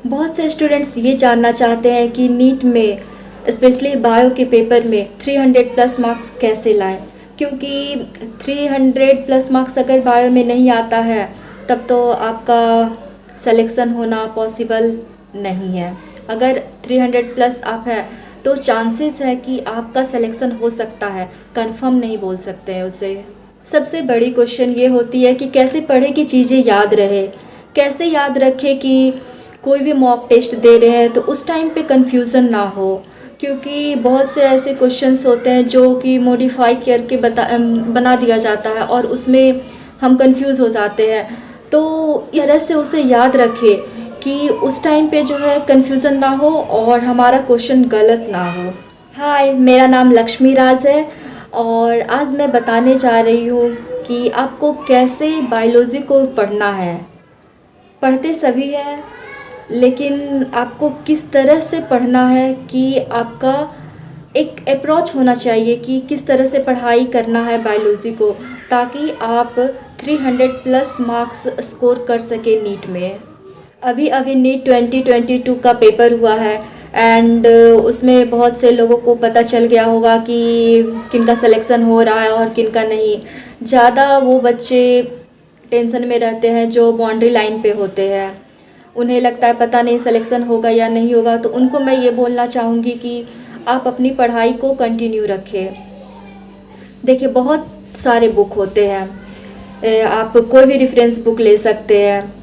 बहुत से स्टूडेंट्स ये जानना चाहते हैं कि नीट में स्पेशली बायो के पेपर में 300 प्लस मार्क्स कैसे लाएं, क्योंकि 300 प्लस मार्क्स अगर बायो में नहीं आता है तब तो आपका सिलेक्शन होना पॉसिबल नहीं है। अगर 300 प्लस आप है तो चांसेस है कि आपका सिलेक्शन हो सकता है, कंफर्म नहीं बोल सकते हैं उसे। सबसे बड़ी क्वेश्चन ये होती है कि कैसे पढ़े कि चीज़ें याद रहे, कैसे याद रखें कि कोई भी मॉक टेस्ट दे रहे हैं तो उस टाइम पे कंफ्यूजन ना हो, क्योंकि बहुत से ऐसे क्वेश्चंस होते हैं जो कि मॉडिफाई करके बना दिया जाता है और उसमें हम कंफ्यूज हो जाते हैं। तो इस तरह से उसे याद रखें कि उस टाइम पे जो है कंफ्यूजन ना हो और हमारा क्वेश्चन गलत ना हो। हाय, मेरा नाम लक्ष्मी राज है और आज मैं बताने जा रही हूँ कि आपको कैसे बायोलॉजी को पढ़ना है। पढ़ते सभी हैं, लेकिन आपको किस तरह से पढ़ना है कि आपका एक अप्रोच होना चाहिए कि किस तरह से पढ़ाई करना है बायोलॉजी को, ताकि आप 300 प्लस मार्क्स स्कोर कर सके नीट में। अभी अभी नीट 2022 का पेपर हुआ है एंड उसमें बहुत से लोगों को पता चल गया होगा कि किनका सिलेक्शन हो रहा है और किनका नहीं। ज़्यादा वो बच्चे टेंशन में रहते हैं जो बाउंड्री लाइन पे होते हैं, उन्हें लगता है पता नहीं सिलेक्शन होगा या नहीं होगा। तो उनको मैं ये बोलना चाहूँगी कि आप अपनी पढ़ाई को कंटिन्यू रखें। देखिए, बहुत सारे बुक होते हैं, आप कोई भी रेफरेंस बुक ले सकते हैं,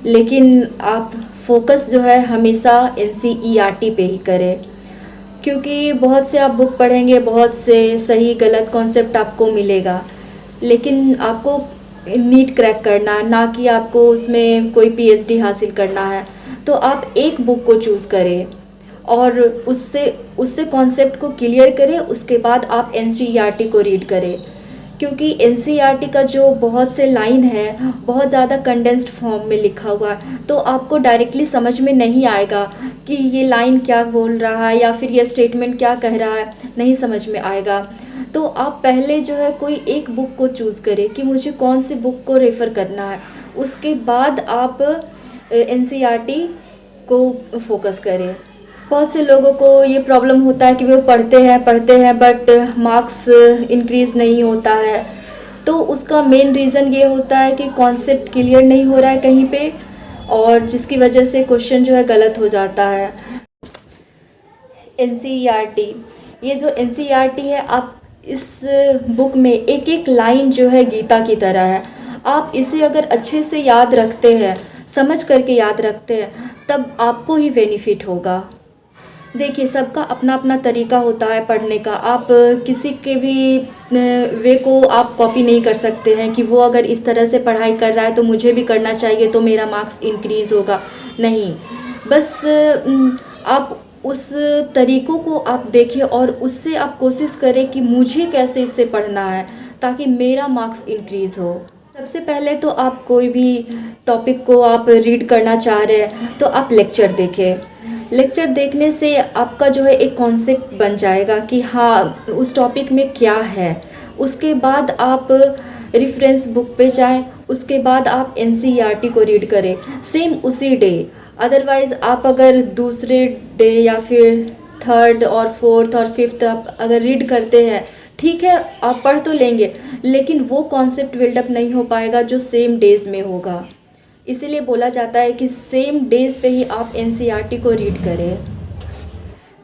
लेकिन आप फोकस जो है हमेशा NCERT पे ही करें, क्योंकि बहुत से आप बुक पढ़ेंगे, बहुत से सही गलत कॉन्सेप्ट आपको मिलेगा, लेकिन आपको नीट क्रैक करना है, ना कि आपको उसमें कोई PhD हासिल करना है। तो आप एक बुक को चूज़ करें और उससे कॉन्सेप्ट को क्लियर करें, उसके बाद आप NCERT को रीड करें, क्योंकि NCERT का जो बहुत से लाइन है बहुत ज़्यादा कंडेंस्ड फॉर्म में लिखा हुआ है, तो आपको डायरेक्टली समझ में नहीं आएगा कि ये लाइन क्या बोल रहा है या फिर ये स्टेटमेंट क्या कह रहा है, नहीं समझ में आएगा। तो आप पहले जो है कोई एक बुक को चूज़ करें कि मुझे कौन सी बुक को रेफ़र करना है, उसके बाद आप NCERT को फोकस करें। बहुत से लोगों को ये प्रॉब्लम होता है कि वो पढ़ते हैं बट मार्क्स इंक्रीज़ नहीं होता है। तो उसका मेन रीज़न ये होता है कि कॉन्सेप्ट क्लियर नहीं हो रहा है कहीं पे, और जिसकी वजह से क्वेश्चन जो है गलत हो जाता है। NCERT, ये जो NCERT है, आप इस बुक में एक एक लाइन जो है गीता की तरह है। आप इसे अगर अच्छे से याद रखते हैं, समझ करके याद रखते हैं, तब आपको ही बेनिफिट होगा। देखिए, सबका अपना अपना तरीका होता है पढ़ने का। आप किसी के भी वे को आप कॉपी नहीं कर सकते हैं कि वो अगर इस तरह से पढ़ाई कर रहा है तो मुझे भी करना चाहिए तो मेरा मार्क्स इंक्रीज़ होगा। नहीं, बस आप उस तरीक़ों को आप देखिए और उससे आप कोशिश करें कि मुझे कैसे इससे पढ़ना है ताकि मेरा मार्क्स इंक्रीज़ हो। सबसे पहले तो आप कोई भी टॉपिक को आप रीड करना चाह रहे हैं तो आप लेक्चर देखें। लेक्चर देखने से आपका जो है एक कॉन्सेप्ट बन जाएगा कि हाँ, उस टॉपिक में क्या है। उसके बाद आप रेफरेंस बुक पे जाएं, उसके बाद आप NCERT को रीड करें सेम उसी डे। अदरवाइज़ आप अगर दूसरे डे या फिर थर्ड और फोर्थ और फिफ्थ आप अगर रीड करते हैं, ठीक है, आप पढ़ तो लेंगे, लेकिन वो कॉन्सेप्ट बिल्डअप नहीं हो पाएगा जो सेम डेज़ में होगा। इसीलिए बोला जाता है कि सेम डेज़ पे ही आप NCERT को रीड करें।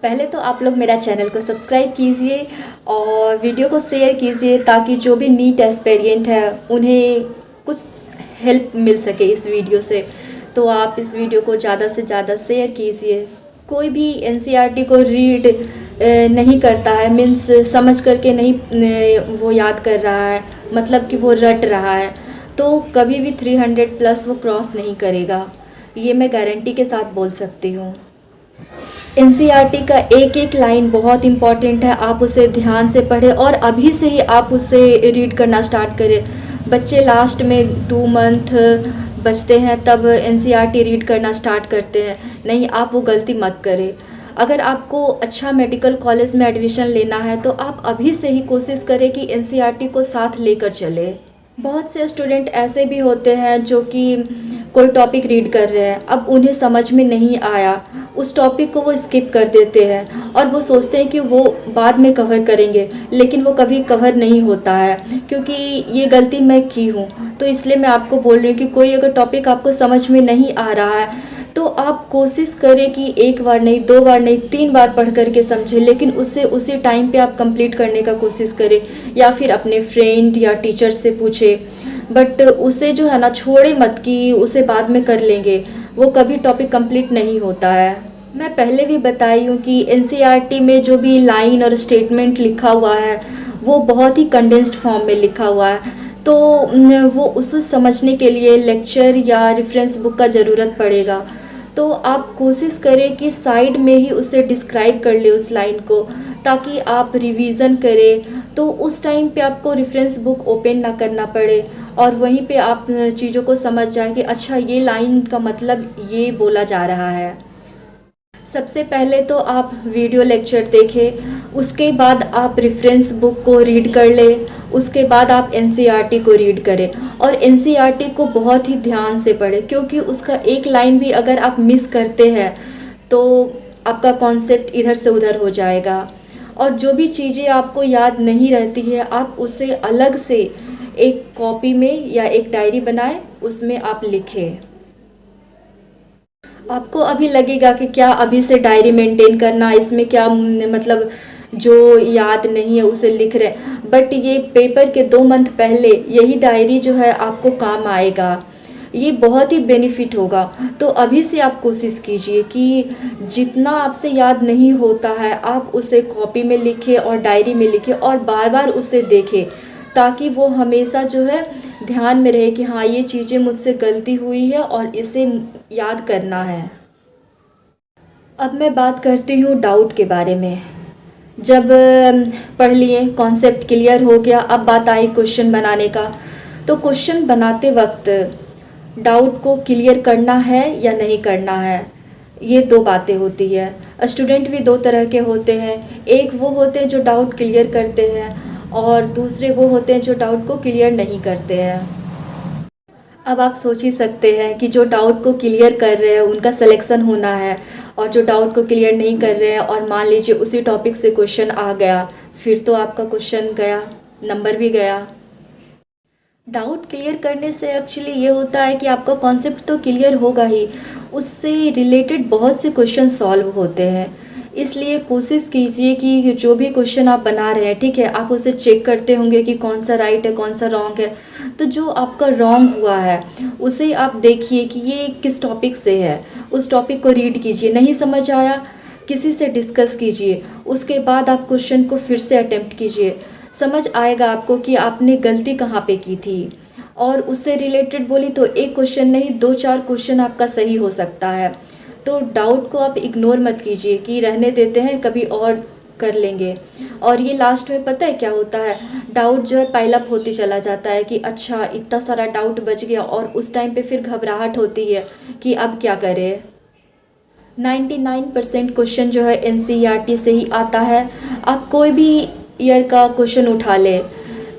पहले तो आप लोग मेरा चैनल को सब्सक्राइब कीजिए और वीडियो को शेयर कीजिए, ताकि जो भी नीट एस्पिरेंट है उन्हें कुछ हेल्प मिल सके इस वीडियो से। तो आप इस वीडियो को ज़्यादा से ज़्यादा शेयर कीजिए। कोई भी NCERT को रीड नहीं करता है, मीन्स समझ करके नहीं वो याद कर रहा है, मतलब कि वो रट रहा है, तो कभी भी 300 प्लस वो क्रॉस नहीं करेगा। ये मैं गारंटी के साथ बोल सकती हूँ। NCERT का एक एक लाइन बहुत इम्पॉर्टेंट है, आप उसे ध्यान से पढ़ें और अभी से ही आप उसे रीड करना स्टार्ट करें। बच्चे लास्ट में 2 मंथ बचते हैं तब NCERT रीड करना स्टार्ट करते हैं, नहीं, आप वो गलती मत करें। अगर आपको अच्छा मेडिकल कॉलेज में एडमिशन लेना है तो आप अभी से ही कोशिश करें कि NCERT को साथ लेकर चले। बहुत से स्टूडेंट ऐसे भी होते हैं जो कि कोई टॉपिक रीड कर रहे हैं, अब उन्हें समझ में नहीं आया, उस टॉपिक को वो स्किप कर देते हैं और वो सोचते हैं कि वो बाद में कवर करेंगे, लेकिन वो कभी कवर नहीं होता है, क्योंकि ये गलती मैं की हूँ। तो इसलिए मैं आपको बोल रही हूँ कि कोई अगर टॉपिक आपको समझ में नहीं आ रहा है तो आप कोशिश करें कि एक बार नहीं, 2 बार नहीं, 3 बार पढ़ करके समझें, लेकिन उसे उसी टाइम पे आप कंप्लीट करने का कोशिश करें, या फिर अपने फ्रेंड या टीचर से पूछें। बट उसे जो है ना, छोड़े मत कि उसे बाद में कर लेंगे, वो कभी टॉपिक कंप्लीट नहीं होता है। मैं पहले भी बताई हूँ कि एनसीईआरटी में जो भी लाइन और स्टेटमेंट लिखा हुआ है वो बहुत ही कंडेंस्ड फॉर्म में लिखा हुआ है, तो वो उसे समझने के लिए लेक्चर या रेफरेंस बुक का ज़रूरत पड़ेगा। तो आप कोशिश करें कि साइड में ही उसे डिस्क्राइब कर ले उस लाइन को, ताकि आप रिवीजन करें तो उस टाइम पे आपको रेफरेंस बुक ओपन ना करना पड़े, और वहीं पे आप चीज़ों को समझ जाएं कि अच्छा ये लाइन का मतलब ये बोला जा रहा है। सबसे पहले तो आप वीडियो लेक्चर देखें, उसके बाद आप रेफरेंस बुक को रीड कर लें, उसके बाद आप एनसीईआरटी को रीड करें, और एनसीईआरटी को बहुत ही ध्यान से पढ़ें, क्योंकि उसका एक लाइन भी अगर आप मिस करते हैं तो आपका कॉन्सेप्ट इधर से उधर हो जाएगा। और जो भी चीज़ें आपको याद नहीं रहती है आप उसे अलग से एक कॉपी में या एक डायरी बनाएं, उसमें आप लिखें। आपको अभी लगेगा कि क्या अभी से डायरी मेंटेन करना, इसमें क्या मतलब जो याद नहीं है उसे लिख रहे, बट ये पेपर के 2 मंथ पहले यही डायरी जो है आपको काम आएगा, ये बहुत ही बेनिफिट होगा। तो अभी से आप कोशिश कीजिए कि जितना आपसे याद नहीं होता है आप उसे कॉपी में लिखें और डायरी में लिखें, और बार बार उसे देखें, ताकि वो हमेशा जो है ध्यान में रहे कि हाँ ये चीज़ें मुझसे गलती हुई है और इसे याद करना है। अब मैं बात करती हूँ डाउट के बारे में। जब पढ़ लिए, कॉन्सेप्ट क्लियर हो गया, अब बात आई क्वेश्चन बनाने का। तो क्वेश्चन बनाते वक्त डाउट को क्लियर करना है या नहीं करना है, ये 2 बातें होती है। स्टूडेंट भी 2 तरह के होते हैं, एक वो होते हैं जो डाउट क्लियर करते हैं, और दूसरे वो होते हैं जो डाउट को क्लियर नहीं करते हैं। अब आप सोच ही सकते हैं कि जो डाउट को क्लियर कर रहे हैं उनका सिलेक्शन होना है, और जो डाउट को क्लियर नहीं कर रहे हैं और मान लीजिए उसी टॉपिक से क्वेश्चन आ गया, फिर तो आपका क्वेश्चन गया, नंबर भी गया। डाउट क्लियर करने से एक्चुअली ये होता है कि आपका कॉन्सेप्ट तो क्लियर होगा ही, उससे रिलेटेड बहुत से क्वेश्चन सॉल्व होते हैं। इसलिए कोशिश कीजिए कि जो भी क्वेश्चन आप बना रहे हैं, ठीक है, आप उसे चेक करते होंगे कि कौन सा राइट है कौन सा रॉन्ग है। तो जो आपका रॉन्ग हुआ है उसे आप देखिए कि ये किस टॉपिक से है, उस टॉपिक को रीड कीजिए, नहीं समझ आया किसी से डिस्कस कीजिए, उसके बाद आप क्वेश्चन को फिर से अटेम्प्ट कीजिए, समझ आएगा आपको कि आपने गलती कहाँ पे की थी। और उससे रिलेटेड बोली तो एक क्वेश्चन नहीं 2-4 क्वेश्चन आपका सही हो सकता है। तो डाउट को आप इग्नोर मत कीजिए कि रहने देते हैं कभी और कर लेंगे, और ये लास्ट में पता है क्या होता है, डाउट जो है पाइल अप होती चला जाता है कि अच्छा इतना सारा डाउट बच गया, और उस टाइम पे फिर घबराहट होती है कि अब क्या करें। 99% क्वेश्चन जो है एनसीईआरटी से ही आता है। आप कोई भी ईयर का क्वेश्चन उठा ले,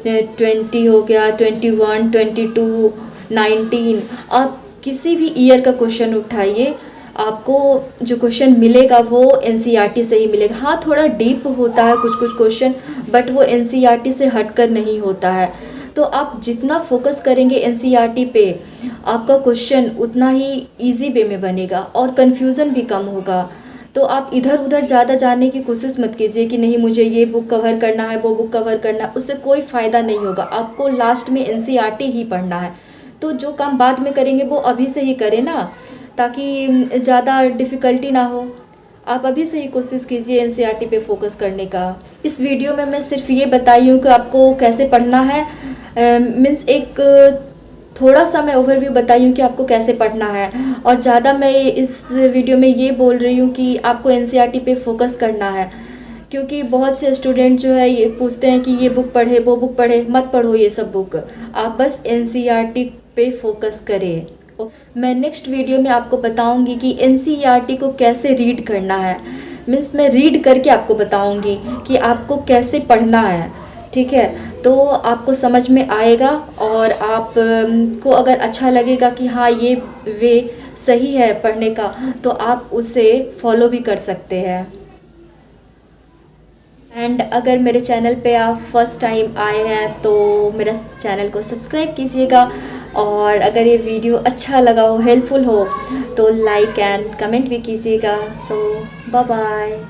20 हो गया, 21, 22, 19, आप किसी भी ईयर का क्वेश्चन उठाइए, आपको जो क्वेश्चन मिलेगा वो एनसीईआरटी से ही मिलेगा। हाँ थोड़ा डीप होता है कुछ कुछ क्वेश्चन, बट वो एनसीईआरटी से हटकर नहीं होता है। तो आप जितना फोकस करेंगे एनसीईआरटी पे, आपका क्वेश्चन उतना ही इजी वे में बनेगा और कन्फ्यूज़न भी कम होगा। तो आप इधर उधर ज़्यादा जानने की कोशिश मत कीजिए कि नहीं मुझे ये बुक कवर करना है, वो बुक कवर करना है, उससे कोई फ़ायदा नहीं होगा। आपको लास्ट में एनसीईआरटी ही पढ़ना है, तो जो काम बाद में करेंगे वो अभी से ही करें ना, ताकि ज़्यादा डिफ़िकल्टी ना हो। आप अभी से ही कोशिश कीजिए एनसीईआरटी पे फोकस करने का। इस वीडियो में मैं सिर्फ ये बताई हूँ कि आपको कैसे पढ़ना है, मीन्स एक थोड़ा सा मैं ओवरव्यू बताई हूँ कि आपको कैसे पढ़ना है, और ज़्यादा मैं इस वीडियो में ये बोल रही हूँ कि आपको एनसीईआरटी पे फोकस करना है। क्योंकि बहुत से स्टूडेंट जो है ये पूछते हैं कि ये बुक पढ़े वो बुक पढ़े, मत पढ़ो ये सब बुक, आप बस एनसीईआरटी पे फोकस करें। मैं नेक्स्ट वीडियो में आपको बताऊंगी कि एनसीईआरटी को कैसे रीड करना है, मीन्स मैं रीड करके आपको बताऊंगी कि आपको कैसे पढ़ना है, ठीक है। तो आपको समझ में आएगा और आप को अगर अच्छा लगेगा कि हाँ ये वे सही है पढ़ने का, तो आप उसे फॉलो भी कर सकते हैं। एंड अगर मेरे चैनल पे आप फर्स्ट टाइम आए हैं तो मेरा चैनल को सब्सक्राइब कीजिएगा, और अगर ये वीडियो अच्छा लगा हो, हेल्पफुल हो, तो लाइक एंड कमेंट भी कीजिएगा। सो बाय बाय।